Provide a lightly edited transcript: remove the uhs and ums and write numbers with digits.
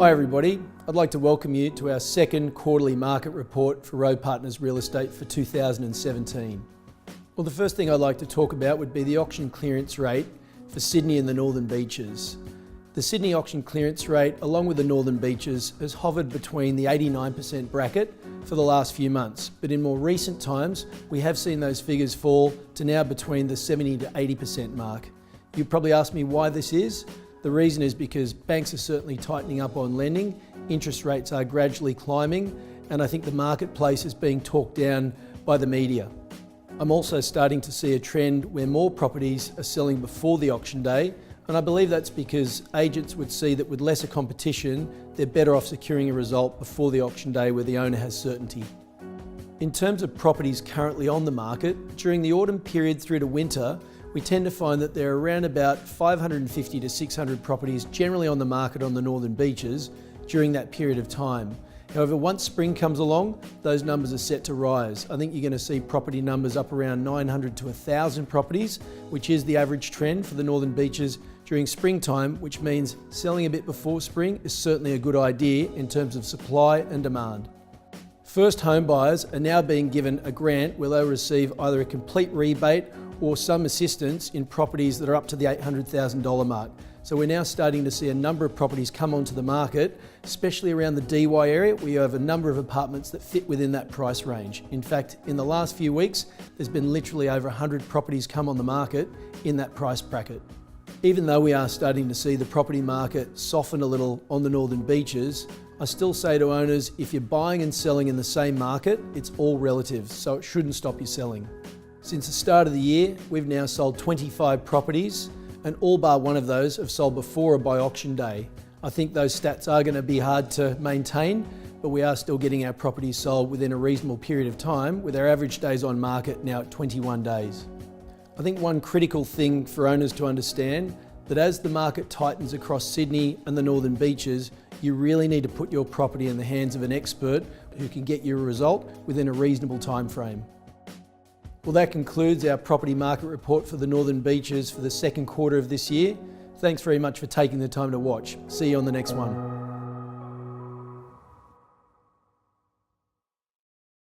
Hi everybody, I'd like to welcome you to our second quarterly market report for Rowe Partners Real Estate for 2017. Well, the first thing I'd like to talk about would be the auction clearance rate for Sydney and the Northern Beaches. The Sydney auction clearance rate, along with the Northern Beaches, has hovered between the 89% bracket for the last few months, but in more recent times we have seen those figures fall to now between the 70 to 80% mark. You'd probably ask me why this is. The reason is because banks are certainly tightening up on lending, interest rates are gradually climbing, and I think the marketplace is being talked down by the media. I'm also starting to see a trend where more properties are selling before the auction day, and I believe that's because agents would see that with lesser competition, they're better off securing a result before the auction day where the owner has certainty. In terms of properties currently on the market, during the autumn period through to winter, we tend to find that there are around about 550 to 600 properties generally on the market on the Northern Beaches during that period of time. However, once spring comes along, those numbers are set to rise. I think you're going to see property numbers up around 900 to 1,000 properties, which is the average trend for the Northern Beaches during springtime, which means selling a bit before spring is certainly a good idea in terms of supply and demand. First home buyers are now being given a grant where they'll receive either a complete rebate or some assistance in properties that are up to the $800,000 mark. So we're now starting to see a number of properties come onto the market, especially around the DY area, where you have a number of apartments that fit within that price range. In fact, in the last few weeks, there's been literally over 100 properties come on the market in that price bracket. Even though we are starting to see the property market soften a little on the Northern Beaches, I still say to owners, if you're buying and selling in the same market, it's all relative, so it shouldn't stop you selling. Since the start of the year, we've now sold 25 properties, and all bar one of those have sold before or by auction day. I think those stats are going to be hard to maintain, but we are still getting our properties sold within a reasonable period of time, with our average days on market now at 21 days. I think one critical thing for owners to understand that as the market tightens across Sydney and the Northern Beaches, you really need to put your property in the hands of an expert who can get you a result within a reasonable time frame. Well, that concludes our property market report for the Northern Beaches for the second quarter of this year. Thanks very much for taking the time to watch. See you on the next one.